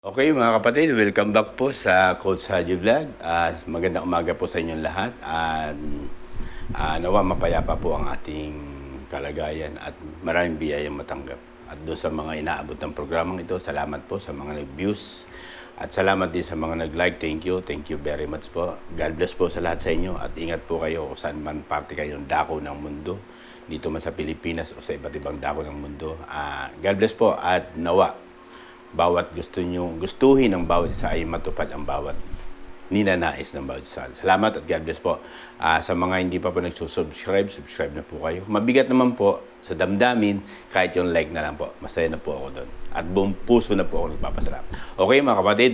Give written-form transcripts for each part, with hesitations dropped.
Okay mga kapatid, welcome back po sa Coach Haji Vlog. Magandang umaga po sa inyong lahat. Nawa mapayapa po ang ating kalagayan at maraming biyayang matanggap. At doon sa mga inaabot ng programang ito, salamat po sa mga nag-views. At salamat din sa mga nag-like. Thank you very much po. God bless po sa lahat sa inyo. At ingat po kayo kung saan man parte kayong dako ng mundo. Dito man sa Pilipinas o sa iba't ibang dako ng mundo. God bless po at nawa bawat gustuhin ng bawat isa ay matupad ang bawat ninanais ng bawat isa. Salamat at God bless po. Sa mga hindi pa po nagsusubscribe, subscribe na po kayo. Mabigat naman po sa damdamin, kahit yung like na lang po. Masaya na po ako doon. At buong puso na po ako nagpapasalamat. Okay mga kapatid,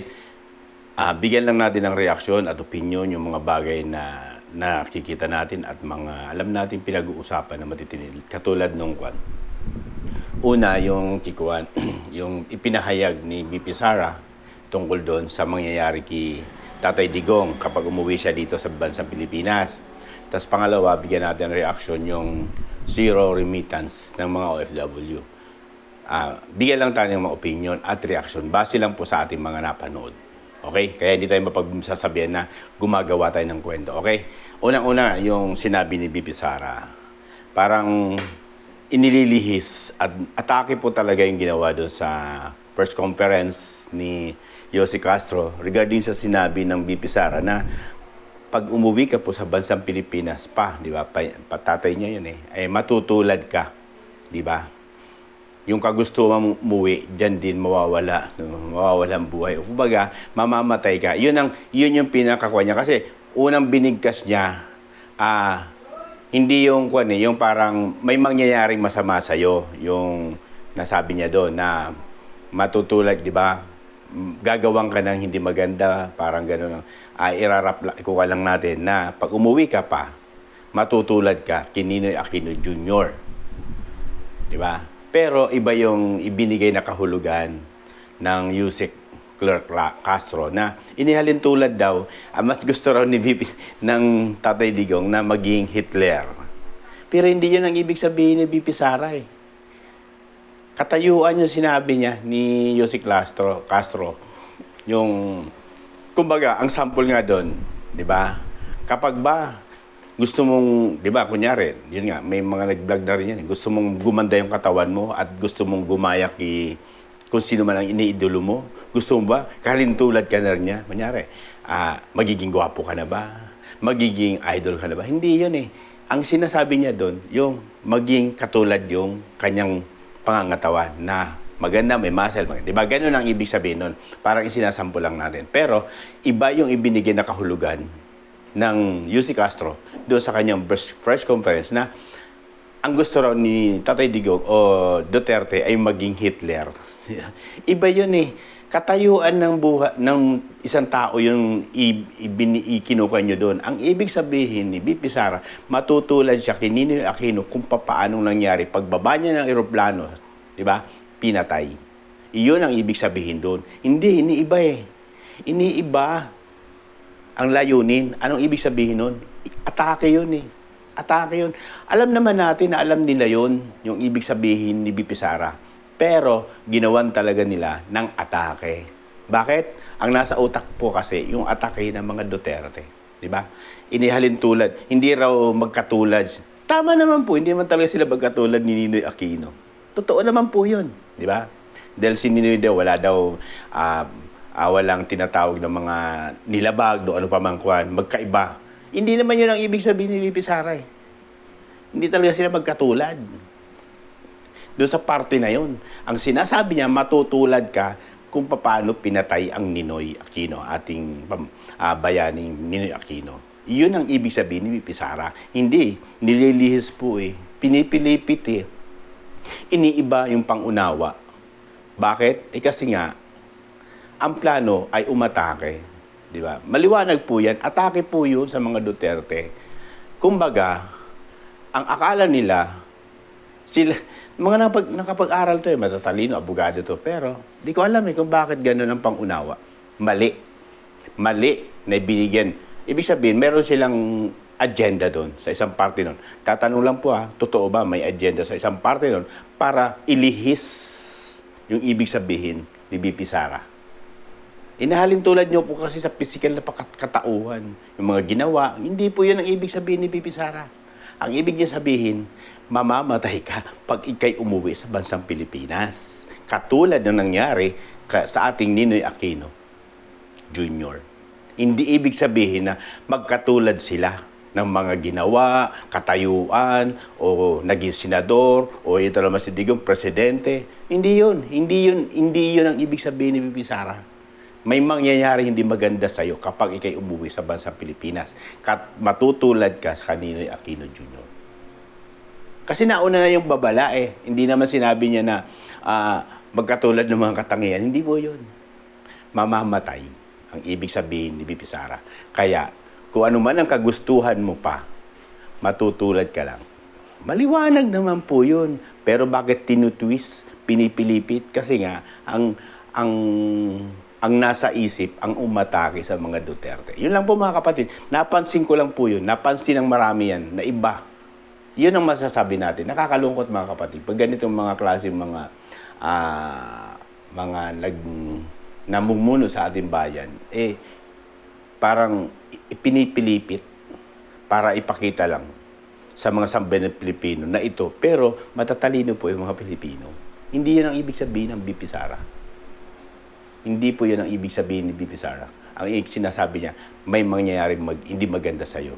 bigyan lang natin ng reaksyon at opinion yung mga bagay na nakikita natin at mga alam natin pinag-uusapan na matitinil. Katulad nung kwan. Una, yung kikuan, yung ipinahayag ni BP Sara tungkol doon sa mangyayari kay Tatay Digong kapag umuwi siya dito sa bansang Pilipinas. Tapos pangalawa, bigyan natin reaction yung zero remittance ng mga OFW. Bigyan lang tayo ng mga opinion at reaction base lang po sa ating mga napanood. Okay? Kaya hindi tayo mapagsasabihan na gumagawa tayo ng kwento. Okay? Unang-una, yung sinabi ni BP Sara. Parang inililihis at atake po talaga yung ginawa doon sa press conference ni Jose Castro regarding sa sinabi ng BP Sara na pag umuwi ka po sa bansang Pilipinas di ba? Patatay niya yun ay matutulad ka, di ba? Yung kagustuhan mong umuwi, diyan din mawawala ang buhay. Kumbaga, mamamatay ka. Yun yung pinakakuha niya kasi unang binigkas niya hindi yung yung parang may mangyayaring masama sa iyo, yung nasabi niya doon na matutulad, 'di ba? Gagawang ka ng hindi maganda, parang gano'n. Irarap ko lang natin na pag umuwi ka pa, matutulad ka kay Ninoy Aquino Jr. 'Di ba? Pero iba yung ibinigay na kahulugan ng Yusek Castro na inihalin tulad daw, mas gusto raw ni VP ng Tatay Digong na maging Hitler. Pero hindi yun ang ibig sabihin ni VP Sara Katayuan yung sinabi niya ni Jose Castro. Yung, kumbaga, ang sample nga doon, di ba? Kapag ba gusto mong, di ba, kunyari, yun nga, may mga nag-vlog na rin yan. Gusto mong gumanda yung katawan mo at gusto mong gumayak kung sino man ang iniidolo mo. Gusto mo ba? Kalintulad ka na rin niya. Kunyari, magiging gwapo ka na ba? Magiging idol ka na ba? Hindi yun Ang sinasabi niya doon, yung maging katulad yung kanyang pangangatawan na maganda, may muscle. Diba? Ganun ang ibig sabihin nun. Parang isinasampo lang natin. Pero, iba yung ibinigay na kahulugan ng Yusek Castro doon sa kanyang press conference na ang gusto raw ni Tatay Digong o Duterte ay maging Hitler. Iba yun Katayuan ng buhay ng isang tao yung ikinukuha nyo doon. Ang ibig sabihin ni BP Sara, matutulad siya kay Ninoy Aquino kung paano nangyari. Pagbaba niya ng eroplano, di ba? Pinatay. Iyon ang ibig sabihin doon. Hindi, iniiba Iniiba ang layunin. Anong ibig sabihin nun? Atake yun Atake yun. Alam naman natin na alam nila yun, yung ibig sabihin ni BP Sara. Pero, ginawan talaga nila ng atake. Bakit? Ang nasa utak po kasi, yung atake ng mga Duterte. Diba? Inihalin tulad. Hindi raw magkatulad. Tama naman po, hindi naman talaga sila magkatulad ni Ninoy Aquino. Totoo naman po yun. Diba? Dahil si Ninoy daw, walang tinatawag ng mga nilabag, ano pa man kuwan, magkaiba. Hindi naman yun ang ibig sabihin ni BP Sara Hindi talaga sila magkatulad. Doon sa parte na yun. Ang sinasabi niya, matutulad ka kung paano pinatay ang Ninoy Aquino, ating bayaning Ninoy Aquino. Yun ang ibig sabihin ni BP Sara. Hindi, nililihis po pinipilipit Iniiba yung pangunawa. Bakit? Kasi nga, ang plano ay umatake. Di ba? Maliwanag po yan. Atake po yun sa mga Duterte. Kumbaga, ang akala nila, mga nakapag-aral to matatalino, abogado to. Pero, di ko alam kung bakit gano'n ang pangunawa. Mali na ibinigyan. Ibig sabihin, meron silang agenda doon sa isang party doon. Tatanong lang po totoo ba may agenda sa isang party doon para ilihis yung ibig sabihin ni BP Sara. Inahalin tulad nyo po kasi sa physical na katauhan. Yung mga ginawa, hindi po yun ang ibig sabihin ni Bibi Sara. Ang ibig niya sabihin, mamamatay ka pag ikay umuwi sa bansang Pilipinas. Katulad ng nangyari sa ating Ninoy Aquino Jr. Hindi ibig sabihin na magkatulad sila ng mga ginawa, katayuan, o naging senador, o ito naman si Digong, presidente. Hindi yun. Hindi yun ang ibig sabihin ni Bibi Sara. May mangyayari hindi maganda sa'yo kapag ikay umuwi sa bansang Pilipinas. Matutulad ka sa Ninoy Aquino Jr. Kasi nauna na yung babala eh. Hindi naman sinabi niya na magkatulad ng mga katangian. Hindi po yun. Mamamatay ang ibig sabihin ni Bibi Sara. Kaya, kung ano man ang kagustuhan mo pa, matutulad ka lang. Maliwanag naman po yun. Pero bakit tinutwist, pinipilipit? Kasi nga, ang nasa isip, ang umatake sa mga Duterte. Yun lang po mga kapatid. Napansin ko lang po yun. Napansin ng marami yan, na iba. Yun ang masasabi natin. Nakakalungkot mga kapatid. Pag ganitong mga klase mga namumuno sa ating bayan, parang pinipilipit para ipakita lang sa mga sambayan ng Pilipino na ito. Pero matatalino po yung mga Pilipino. Hindi yun ang ibig sabihin ng Bibi Sara. Hindi po yun ang ibig sabihin ni Bibi Sara. Ang sinasabi niya, may mangyayari hindi maganda sa'yo.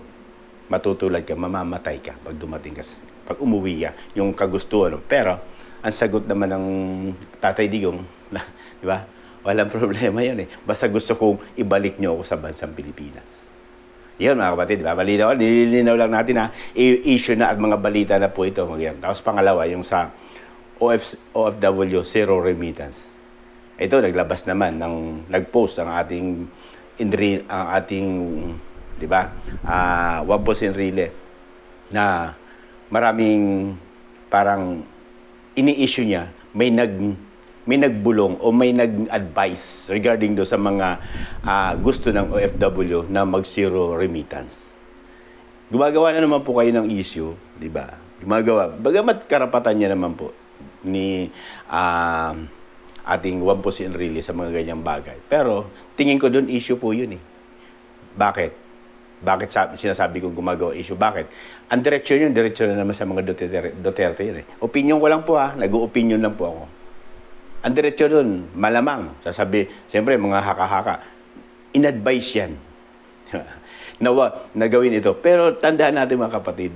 Matutulad ka, mamamatay ka pag dumating ka, pag umuwi ka, yung kagustuhan. Pero, ang sagot naman ng Tatay Digong, di ba? Walang problema yun eh. Basta gusto kong ibalik niyo ako sa bansang Pilipinas. Yun mga kapatid, di ba? Nililinaw lang natin na issue na at mga balita na po ito. Tapos pangalawa, yung sa OFW, zero remittance. Ito, naglabas naman, nag-post ang ating, di ba, Juan Ponce Enrile, na maraming parang ini-issue niya, may nagbulong o may nag-advise regarding do sa mga gusto ng OFW na mag-zero remittance. Gumagawa na naman po kayo ng issue, di ba? Gumagawa. Bagamat karapatan niya naman po ni ating Juan Ponce Enrile sa mga ganyang bagay. Pero tingin ko doon issue po yun eh. Bakit? Sinasabi kong gumagawa issue? Bakit? Ang direksyon na naman sa mga Duterte yun eh. Opinion ko lang po nag-o-opinion lang po ako. Ang direksyon doon, malamang, siyempre mga haka-haka, in-advise yan. na gawin ito. Pero tandaan natin mga kapatid,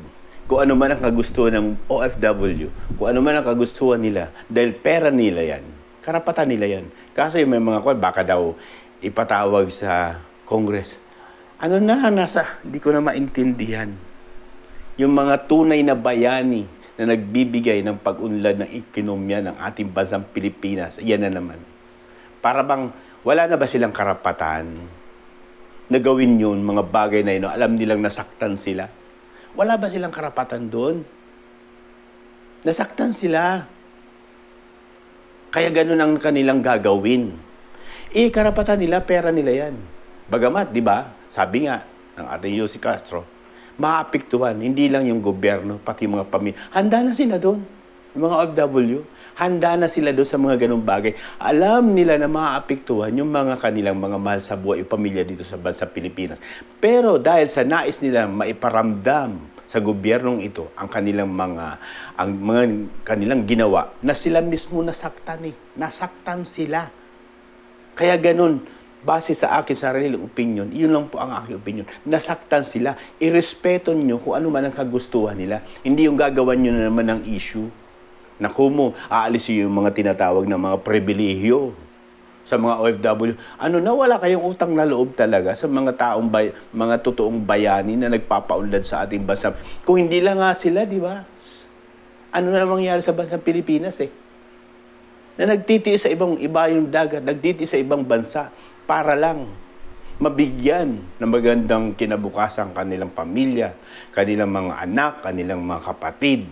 kung ano man ang kagustuhan ng OFW, kung ano man ang kagustuhan nila, dahil pera nila yan, karapatan nila yan. Kasi may mga baka daw ipatawag sa Congress. Hindi ko na maintindihan. Yung mga tunay na bayani na nagbibigay ng pag-unlad ng ekonomiya ng ating bansang Pilipinas, yan na naman. Para bang wala na ba silang karapatan na gawin yun, mga bagay na yun, alam nilang nasaktan sila? Wala ba silang karapatan doon? Nasaktan sila. Kaya ganun ang kanilang gagawin. Karapatan nila, pera nila yan. Bagamat, di ba, sabi nga ng ating Yussi Castro, maapektuhan, hindi lang yung gobyerno, pati mga pamilya. Handa na sila doon, yung mga OFW. Handa na sila doon sa mga ganung bagay. Alam nila na maapektuhan yung mga kanilang mga mahal sa buhay, yung pamilya dito sa bansa Pilipinas. Pero dahil sa nais nila maiparamdam sa gobyernong ito ang kanilang kanilang ginawa na sila mismo nasaktan Nasaktan sila. Kaya ganun, base sa akin sariling opinion, yun lang po ang aking opinion. Nasaktan sila. Irespeto nyo kung ano man ang kagustuhan nila. Hindi yung gagawan nyo na naman ng issue na aalis yung mga tinatawag na mga pribilehyo sa mga OFW. Wala kayong utang na loob talaga sa mga mga totoong bayani na nagpapaunlad sa ating bansa. Kung hindi lang nga sila, di ba? Ano na mangyari sa bansang Pilipinas na nagtitiis sa iba yung dagat, nagtitiis sa ibang bansa para lang mabigyan ng magandang kinabukasan kanilang pamilya, kanilang mga anak, kanilang mga kapatid,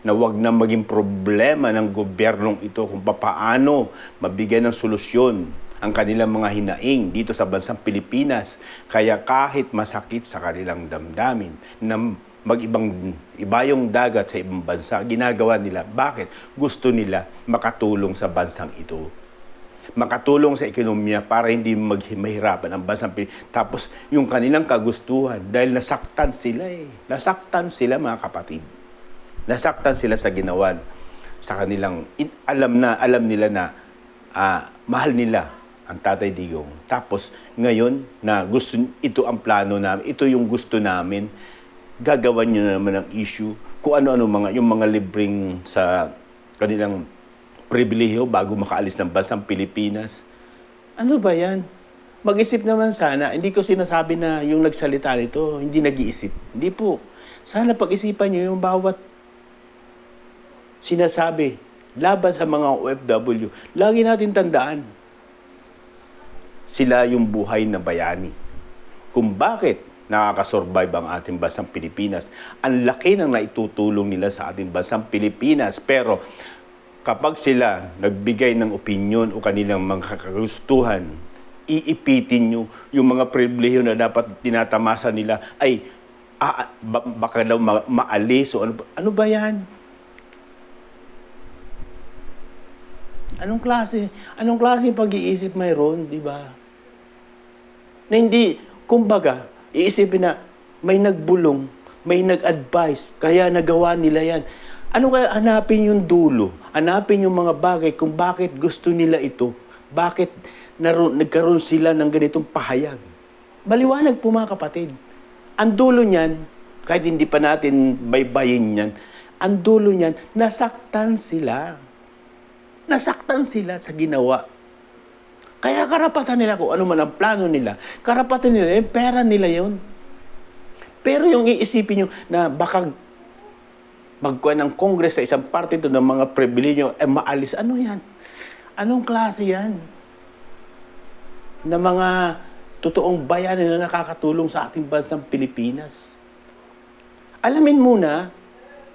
na wag na maging problema ng gobyernong ito kung paano mabigyan ng solusyon ang kanilang mga hinaing dito sa bansang Pilipinas. Kaya kahit masakit sa kanilang damdamin na iba yung dagat sa ibang bansa, ginagawa nila. Bakit? Gusto nila makatulong sa bansang ito. makatulong sa ekonomiya para hindi mahirapan ang bansang Pilipinas. Tapos yung kanilang kagustuhan, dahil nasaktan sila eh. Nasaktan sila mga kapatid. Nasaktan sila sa ginawan. Sa kanilang, alam nila na mahal nila ang Tatay Digong. Tapos ngayon na ito ang plano namin, ito yung gusto namin, gagawan nyo naman ng issue kung ano-ano yung mga libreng sa kanilang pribilehiyo bago makaalis ng bansang Pilipinas. Ano ba yan? Mag-isip naman sana. Hindi ko sinasabi na yung nagsalita nito, hindi nag-iisip. Hindi po. Sana pag-isipan nyo yung bawat sinasabi laban sa mga OFW. Lagi natin tandaan, sila yung buhay na bayani. Kung bakit nakakasurvive ang ating bansang Pilipinas, ang laki ng naitutulong nila sa ating bansang Pilipinas. Pero kapag sila nagbigay ng opinyon o kanilang mga kagustuhan, iipitin nyo yung mga pribilehiyo na dapat tinatamasa nila ay baka daw maalis o ano ba yan? Anong klase pag-iisip mayroon, di ba? Na hindi, kumbaga, iisipin na may nagbulong, may nag-advise, kaya nagawa nila yan. Ano kaya hanapin yung dulo? Hanapin yung mga bagay kung bakit gusto nila ito. Bakit nagkaroon sila ng ganitong pahayag. Maliwanag po mga kapatid. Ang dulo niyan, kahit hindi pa natin baybayin yan, ang dulo niyan, nasaktan sila. Nasaktan sila sa ginawa. Kaya karapatan nila kung ano man ang plano nila. Karapatan nila, yung pera nila yun. Pero yung iisipin nyo na baka magkuha ng Congress sa isang partido ng mga pribilehyo, maalis. Ano yan? Anong klase yan? Na mga totoong bayani na nakakatulong sa ating bansang Pilipinas. Alamin muna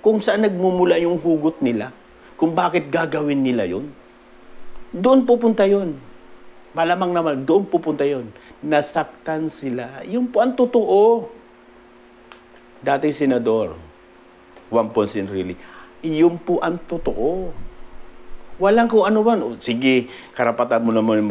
kung saan nagmumula yung hugot nila. Kung bakit gagawin nila yun. Doon pupunta yun. Malamang naman, doon pupunta yun. Nasaktan sila. Yung po ang totoo. Dating senador, Juan Ponce Enrile, yun po ang totoo. Walang kung ano man. Sige, karapatan mo naman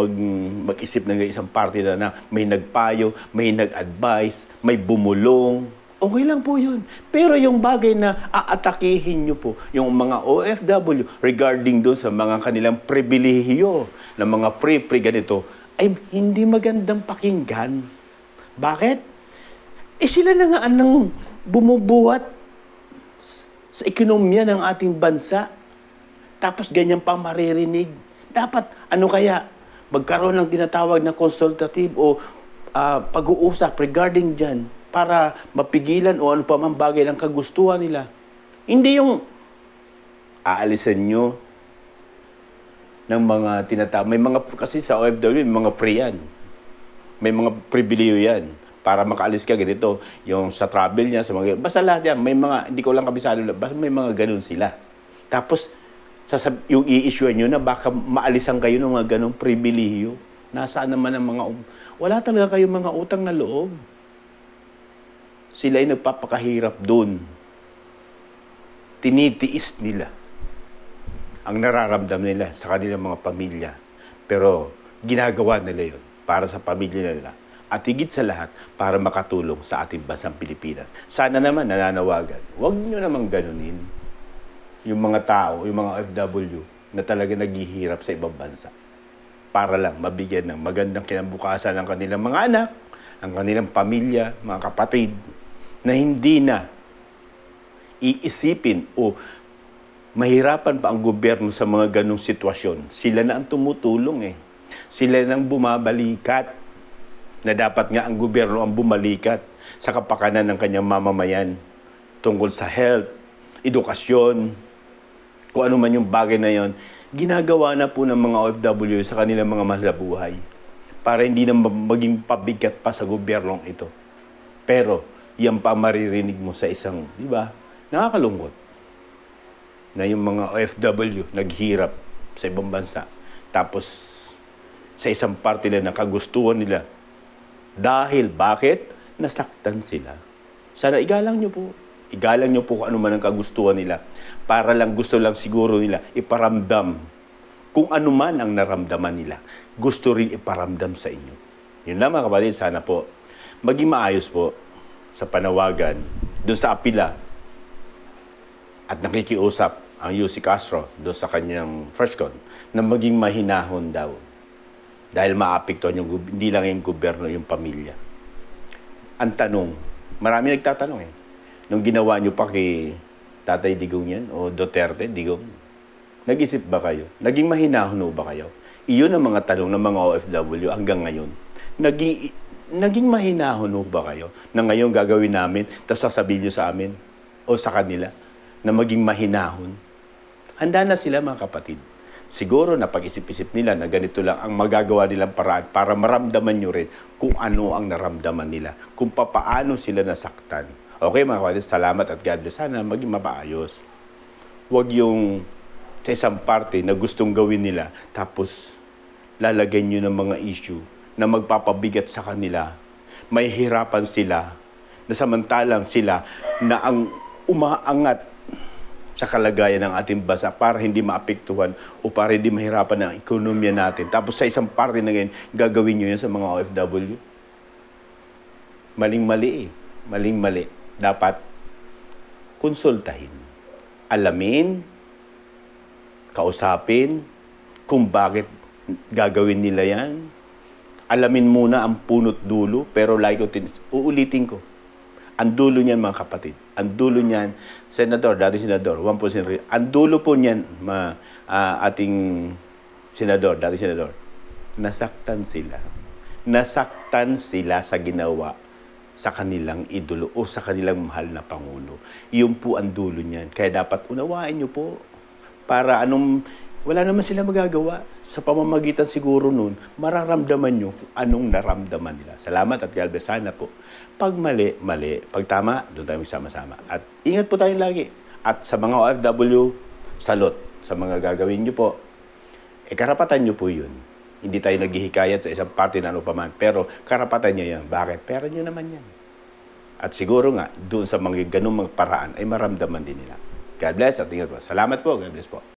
mag-isip ng isang party na may nagpayo, may nag-advise, may bumulong. Okay lang po yun. Pero yung bagay na aatakihin nyo po, yung mga OFW regarding doon sa mga kanilang pribilehiyo, na mga free ganito, ay hindi magandang pakinggan. Bakit? Sila na nga anong bumubuhat sa ekonomiya ng ating bansa. Tapos ganyan pa maririnig. Dapat, ano kaya, magkaroon ng tinatawag na consultative o pag-uusap regarding dyan para mapigilan o ano pa man bagay ng kagustuhan nila. Hindi yung aalisan nyo ng mga tinatawag. May mga, kasi sa OFW, may mga free yan. May mga pribileyo yan. Para makaalis ka ganito, yung sa travel niya, sa mga, basta lahat yan, may mga, hindi ko lang kabisado, basta may mga ganun sila. Tapos, yung i-issue nyo na baka maalisan kayo ng mga ganung pribileyo. Nasaan naman ang mga, wala talaga kayong mga utang na loob. Sila ay nagpapakahirap doon. Tinitiis nila ang nararamdam nila sa kanilang mga pamilya. Pero ginagawa nila yun para sa pamilya nila. At higit sa lahat, para makatulong sa ating bansang Pilipinas. Sana naman nananawagan. Huwag nyo namang ganunin yung mga tao, yung mga OFW na talaga naghihirap sa ibang bansa. Para lang mabigyan ng magandang kinabukasan ng kanilang mga anak, ang kanilang pamilya, mga kapatid, na hindi na iisipin o mahirapan pa ang gobyerno sa mga ganong sitwasyon. Sila na ang tumutulong eh. Sila nang bumabalikat na dapat nga ang gobyerno ang bumalikat sa kapakanan ng kanyang mamamayan tungkol sa health, edukasyon, kung ano man yung bagay na yon, ginagawa na po ng mga OFW sa kanilang mga mahal na buhay para hindi na maging pabigat pa sa gobyernong ito. Pero, yan pa maririnig mo sa isang, di ba, nakakalungkot na yung mga OFW naghirap sa ibang bansa. Tapos, sa isang parte nila na kagustuhan nila. Dahil, bakit? Nasaktan sila. Sana igalang nyo po. Igalang nyo po kung ano man ang kagustuhan nila. Para lang, gusto lang siguro nila iparamdam Kung ano man ang naramdaman nila, gusto rin iparamdam sa inyo. Yun lang mga kapatid, sana po maging maayos po sa panawagan doon sa apila at nakikiusap ang UC Castro doon sa kanyang first con na maging mahinahon daw dahil maapektuhan yung hindi lang yung gobyerno, yung pamilya. Ang tanong, marami nagtatanong nung ginawa nyo pa kay Tatay Digong yan o Duterte Digong, nag-isip ba kayo? Naging mahinahon ba kayo? Iyon ang mga tanong ng mga OFW hanggang ngayon. Naging mahinahon ba kayo na ngayon gagawin namin tapos sasabihin nyo sa amin o sa kanila na maging mahinahon? Handa na sila mga kapatid. Siguro na pag-isip-isip nila na ganito lang ang magagawa nilang paraan para maramdaman nyo rin kung ano ang naramdaman nila, kung papaano sila nasaktan. Okay mga kapatid, salamat at God bless. Sana maging mapaayos. Huwag yung sa isang parte na gustong gawin nila tapos lalagyan nyo ng mga issue na magpapabigat sa kanila. May hirapan sila na samantalang sila na ang umaangat sa kalagayan ng ating bansa para hindi maapektuhan o para hindi mahirapan ang ekonomiya natin. Tapos sa isang parte na ngayon, gagawin nyo yan sa mga OFW. Maling-mali Maling-mali. Dapat konsultahin. Alamin, kausapin, kung bakit gagawin nila yan. Alamin muna ang punot dulo, pero uulitin ko. Ang dulo niyan mga kapatid, ang dulo niyan, senador, dati senador, 1%, ang dulo po niyan, ating senador, dati senador, nasaktan sila. Nasaktan sila sa ginawa sa kanilang idolo o sa kanilang mahal na Pangulo. Yun po ang dulo niyan. Kaya dapat unawain niyo po para wala naman sila magagawa. Sa pamamagitan siguro nun, mararamdaman nyo kung anong naramdaman nila. Salamat at God bless. Sana po. Pag mali, mali. Pag tama, doon tayo magsama-sama. At ingat po tayong lagi. At sa mga OFW, salot sa mga gagawin nyo po. Karapatan nyo po yun. Hindi tayo naghihikayat sa isang party na ano pa man. Pero karapatan nyo yan. Bakit? Pera nyo naman yan. At siguro nga, doon sa mga ganung mga paraan ay maramdaman din nila. God bless at ingat po. Salamat po. God bless po.